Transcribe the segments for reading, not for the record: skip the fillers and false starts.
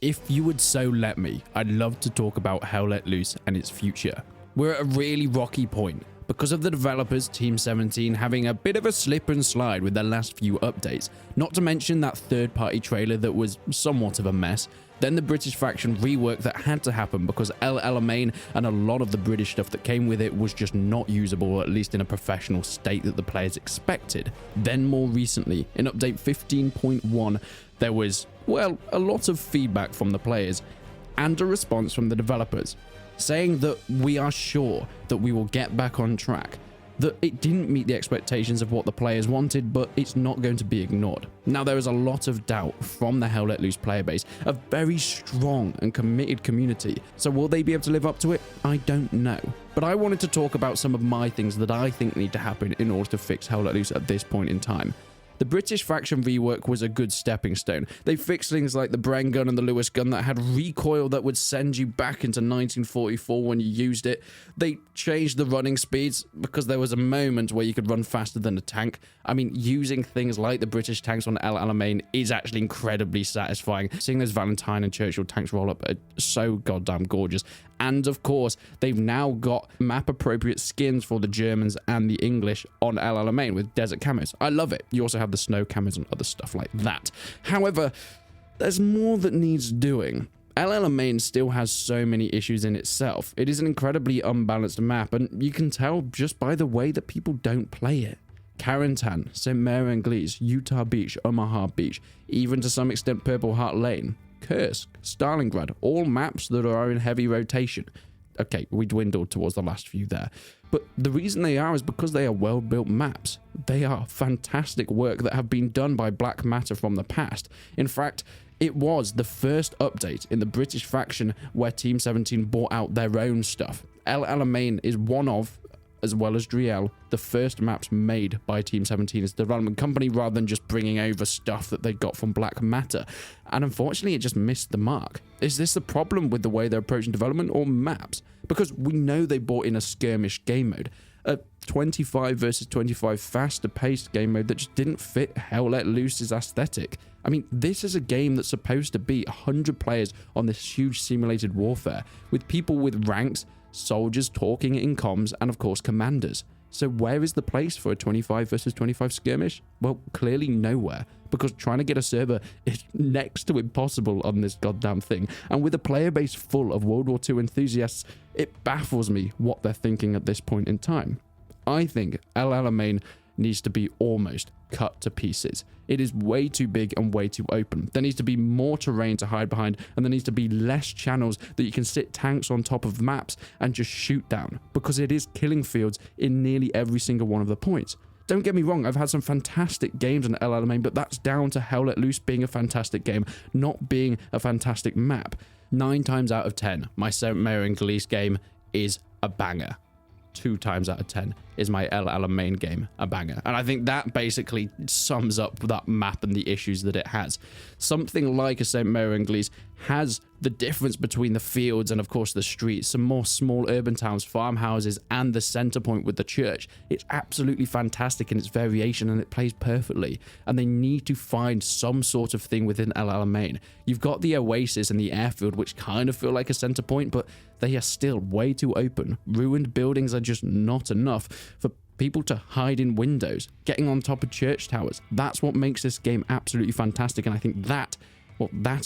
If you would so let me, I'd love to talk about Hell Let Loose and its future. We're at a really rocky point because of the developers, Team 17, having a bit of a slip and slide with their last few updates, not to mention that third-party trailer that was somewhat of a mess, then the British faction rework that had to happen because El Alamein and a lot of the British stuff that came with it was just not usable, at least in a professional state that the players expected. Then more recently, in update 15.1, there was, well, a lot of feedback from the players and a response from the developers, saying that we are sure that we will get back on track, that it didn't meet the expectations of what the players wanted, but it's not going to be ignored. Now, there is a lot of doubt from the Hell Let Loose player base, a very strong and committed community. So will they be able to live up to it? I don't know. But I wanted to talk about some of my things that I think need to happen in order to fix Hell Let Loose at this point in time. The British faction rework was a good stepping stone. They fixed things like the Bren gun and the Lewis gun that had recoil that would send you back into 1944 when you used it. They changed the running speeds because there was a moment where you could run faster than a tank. I mean, using things like the British tanks on El Alamein is actually incredibly satisfying. Seeing those Valentine and Churchill tanks roll up are so goddamn gorgeous. And of course, they've now got map-appropriate skins for the Germans and the English on El Alamein with desert camos. I love it. You also have the snow camos and other stuff like that. However, there's more that needs doing. El Alamein still has so many issues in itself. It is an incredibly unbalanced map, and you can tell just by the way that people don't play it. Carentan, St. Mary Anglaise, Utah Beach, Omaha Beach, even to some extent Purple Heart Lane, Kursk, Stalingrad, all maps that are in heavy rotation. Okay, we dwindled towards the last few there. But the reason they are is because they are well-built maps. They are fantastic work that have been done by Black Matter from the past. In fact, it was the first update in the British faction where Team 17 bought out their own stuff. El Alamein is one of, as well as Driel, the first maps made by Team 17 as a development company rather than just bringing over stuff that they got from Black Matter. And unfortunately, it just missed the mark. Is this the problem with the way they're approaching development or maps? Because we know they brought in a skirmish game mode, a 25 versus 25 faster paced game mode that just didn't fit Hell Let Loose's aesthetic. I mean, this is a game that's supposed to be 100 players on this huge simulated warfare, with people with ranks, soldiers talking in comms, and of course commanders. So where is the place for a 25 versus 25 skirmish? Well, clearly nowhere, because trying to get a server is next to impossible on this goddamn thing. And with a player base full of World War II enthusiasts, it baffles me what they're thinking at this point in time. I think El Alamein needs to be almost cut to pieces. It is way too big and way too open. There needs to be more terrain to hide behind, and there needs to be less channels that you can sit tanks on top of maps and just shoot down, because it is killing fields in nearly every single one of the points. Don't get me wrong, I've had some fantastic games on El Alamein, but that's down to Hell Let Loose being a fantastic game, not being a fantastic map. 9 times out of 10, my St. Mary Anglaise game is a banger. 2 times out of 10 is my El Alamein game a banger. And I think that basically sums up that map and the issues that it has. Something like a St. Mary Anglaise has the difference between the fields and of course the streets, some more small urban towns, farmhouses, and the center point with the church. It's absolutely fantastic in its variation and it plays perfectly. And they need to find some sort of thing within El Alamein. You've got the oasis and the airfield, which kind of feel like a center point, but they are still way too open. Ruined buildings are just not enough for people to hide in windows, getting on top of church towers. That's what makes this game absolutely fantastic, and I think that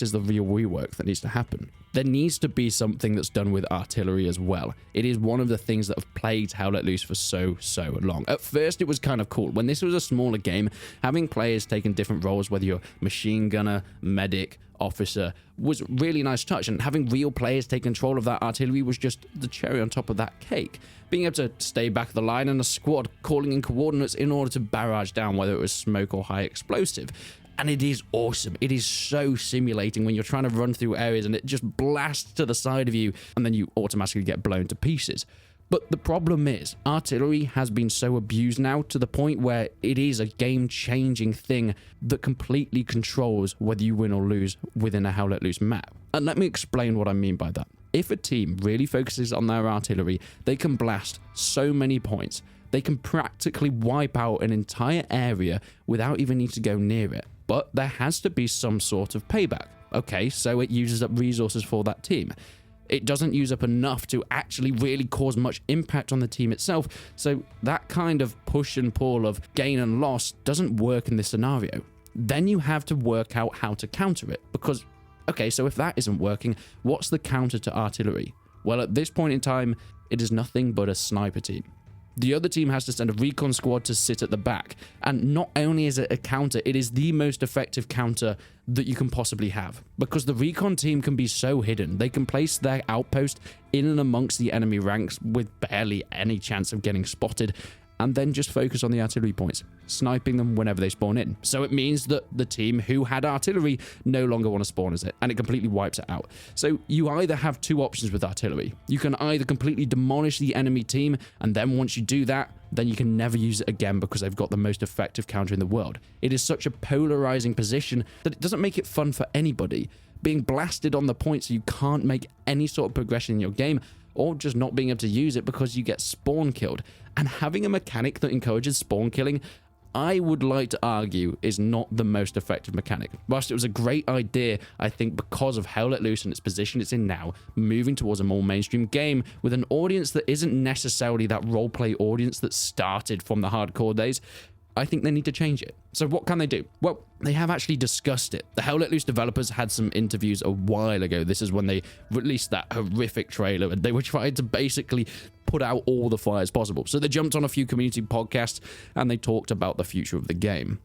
is the real rework that needs to happen. There needs to be something that's done with artillery as well. It is one of the things that have plagued Hell Let Loose for so long. At first, it was kind of cool. When this was a smaller game, having players taking different roles, whether you're machine gunner, medic, officer, was really nice touch, and having real players take control of that artillery was just the cherry on top of that cake. Being able to stay back of the line and a squad calling in coordinates in order to barrage down whether it was smoke or high explosive. And it is awesome. It is so simulating when you're trying to run through areas and it just blasts to the side of you and then you automatically get blown to pieces. But the problem is, artillery has been so abused now to the point where it is a game-changing thing that completely controls whether you win or lose within a Hell Let Loose map. And let me explain what I mean by that. If a team really focuses on their artillery, they can blast so many points. They can practically wipe out an entire area without even needing to go near it. But there has to be some sort of payback. Okay, so it uses up resources for that team. It doesn't use up enough to actually really cause much impact on the team itself. So that kind of push and pull of gain and loss doesn't work in this scenario. Then you have to work out how to counter it, because, okay, so if that isn't working, what's the counter to artillery? Well, at this point in time, it is nothing but a sniper team. The other team has to send a recon squad to sit at the back. And not only is it a counter, it is the most effective counter that you can possibly have. Because the recon team can be so hidden. They can place their outpost in and amongst the enemy ranks with barely any chance of getting spotted, and then just focus on the artillery points, sniping them whenever they spawn in. So it means that the team who had artillery no longer want to spawn as it, and it completely wipes it out. So you either have two options with artillery. You can either completely demolish the enemy team, and then once you do that, then you can never use it again because they've got the most effective counter in the world. It is such a polarizing position that it doesn't make it fun for anybody. Being blasted on the point so you can't make any sort of progression in your game, or just not being able to use it because you get spawn killed. And having a mechanic that encourages spawn killing, I would like to argue, is not the most effective mechanic. Whilst it was a great idea, I think because of Hell Let Loose and its position it's in now, moving towards a more mainstream game with an audience that isn't necessarily that roleplay audience that started from the hardcore days, I think they need to change it. So what can they do? Well, they have actually discussed it. The Hell Let Loose developers had some interviews a while ago. This is when they released that horrific trailer, and they were trying to basically put out all the fires possible. So they jumped on a few community podcasts, and they talked about the future of the game.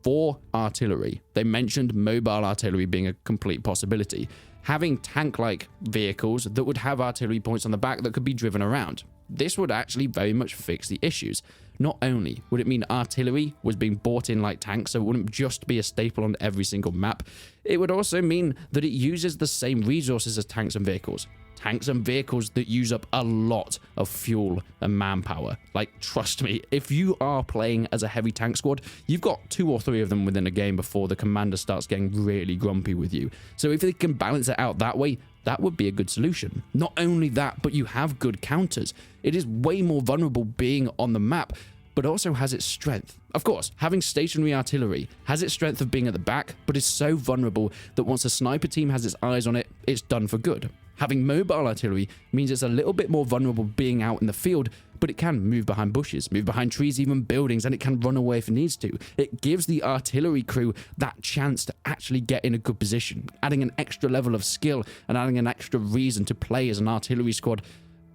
For artillery, they mentioned mobile artillery being a complete possibility. Having tank-like vehicles that would have artillery points on the back that could be driven around. This would actually very much fix the issues. Not only would it mean artillery was being bought in like tanks, so it wouldn't just be a staple on every single map, it would also mean that it uses the same resources as tanks and vehicles. Tanks and vehicles that use up a lot of fuel and manpower. Like, trust me, if you are playing as a heavy tank squad, you've got 2 or 3 of them within a game before the commander starts getting really grumpy with you. So if they can balance it out that way, that would be a good solution. Not only that, but you have good counters. It is way more vulnerable being on the map, but also has its strength. Of course, having stationary artillery has its strength of being at the back, but is so vulnerable that once a sniper team has its eyes on it, it's done for good. Having mobile artillery means it's a little bit more vulnerable being out in the field, but it can move behind bushes, move behind trees, even buildings, and it can run away if it needs to. It gives the artillery crew that chance to actually get in a good position, adding an extra level of skill and adding an extra reason to play as an artillery squad,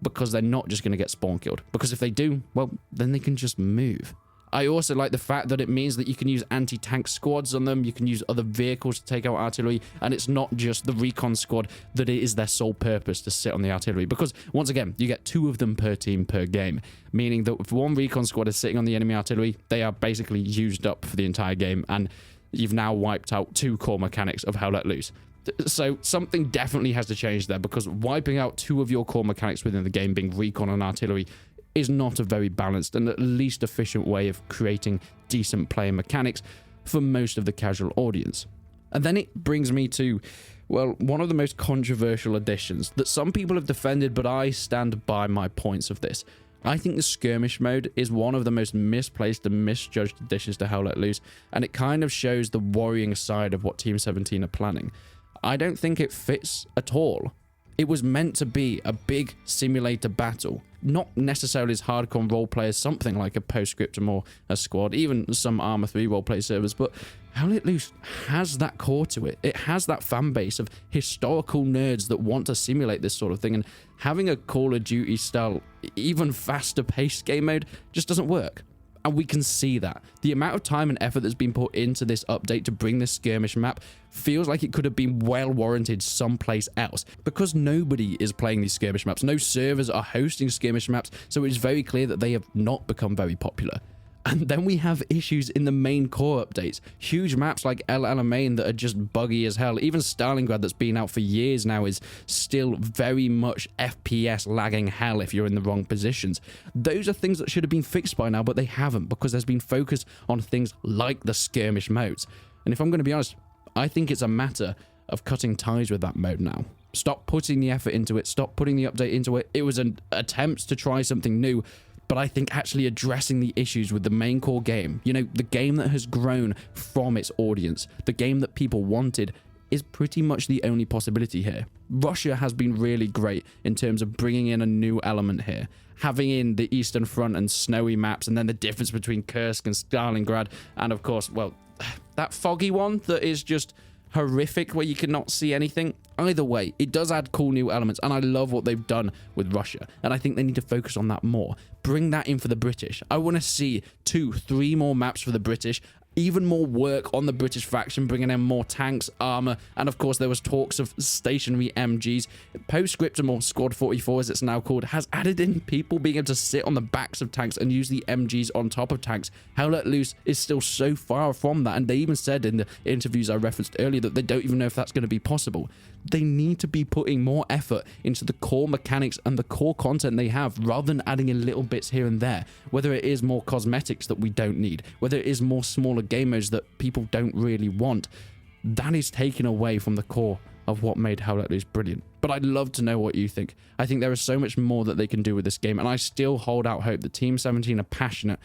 because they're not just going to get spawn killed. Because if they do, well, then they can just move. I also like the fact that it means that you can use anti-tank squads on them, you can use other vehicles to take out artillery, and it's not just the recon squad that it is their sole purpose to sit on the artillery, because once again, you get 2 of them per team per game, meaning that if one recon squad is sitting on the enemy artillery, they are basically used up for the entire game, and you've now wiped out 2 core mechanics of Hell Let Loose. So something definitely has to change there, because wiping out 2 of your core mechanics within the game, being recon and artillery, is not a very balanced and at least efficient way of creating decent player mechanics for most of the casual audience. And then it brings me to, well, one of the most controversial additions that some people have defended, but I stand by my points of this. I think the Skirmish mode is one of the most misplaced and misjudged additions to Hell Let Loose, and it kind of shows the worrying side of what Team 17 are planning. I don't think it fits at all. It was meant to be a big simulator battle, not necessarily as hardcore roleplay as something like a Postscriptum or a Squad, even some Arma 3 roleplay servers, but Hell Let Loose has that core to it. It has that fan base of historical nerds that want to simulate this sort of thing, and having a Call of Duty style, even faster paced game mode just doesn't work. And we can see that. The amount of time and effort that's been put into this update to bring this Skirmish map feels like it could have been well warranted someplace else, because nobody is playing these Skirmish maps. No servers are hosting Skirmish maps, so it is very clear that they have not become very popular. And then we have issues in the main core updates. Huge maps like El Alamein that are just buggy as hell. Even Stalingrad, that's been out for years now, is still very much FPS lagging hell if you're in the wrong positions. Those are things that should have been fixed by now, but they haven't, because there's been focus on things like the Skirmish modes. And if I'm going to be honest, I think it's a matter of cutting ties with that mode now. Stop putting the effort into it. Stop putting the update into it. It was an attempt to try something new, but I think actually addressing the issues with the main core game, you know, the game that has grown from its audience, the game that people wanted, is pretty much the only possibility here. Russia has been really great in terms of bringing in a new element here, having in the Eastern Front and snowy maps, and then the difference between Kursk and Stalingrad, and of course, well, that foggy one that is just horrific where you cannot see anything. Either way, it does add cool new elements, and I love what they've done with Russia, and I think they need to focus on that more. Bring that in for the British. I want to see 2-3 more maps for the British, even more work on the British faction, bringing in more tanks, armor, and of course there was talks of stationary MGs. Postscriptum, or Squad 44 as it's now called, has added in people being able to sit on the backs of tanks and use the MGs on top of tanks. Hell Let Loose is still so far from that, and they even said in the interviews I referenced earlier that they don't even know if that's going to be possible. They need to be putting more effort into the core mechanics and the core content they have, rather than adding in little bits here and there, whether it is more cosmetics that we don't need, whether it is more smaller game modes that people don't really want. That is taken away from the core of what made Hell Let Loose brilliant. But I'd love to know what you think. I think there is so much more that they can do with this game, and I still hold out hope that Team 17 are passionate.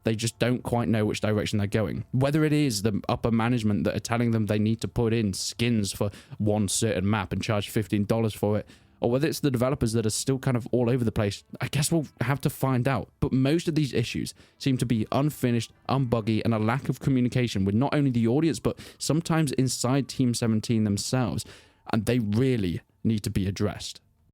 They just don't quite know which direction they're going. Whether it is the upper management that are telling them they need to put in skins for one certain map and charge $15 for it, or whether it's the developers that are still kind of all over the place, I guess we'll have to find out. But most of these issues seem to be unfinished, unbuggy, and a lack of communication with not only the audience, but sometimes inside Team 17 themselves, and they really need to be addressed.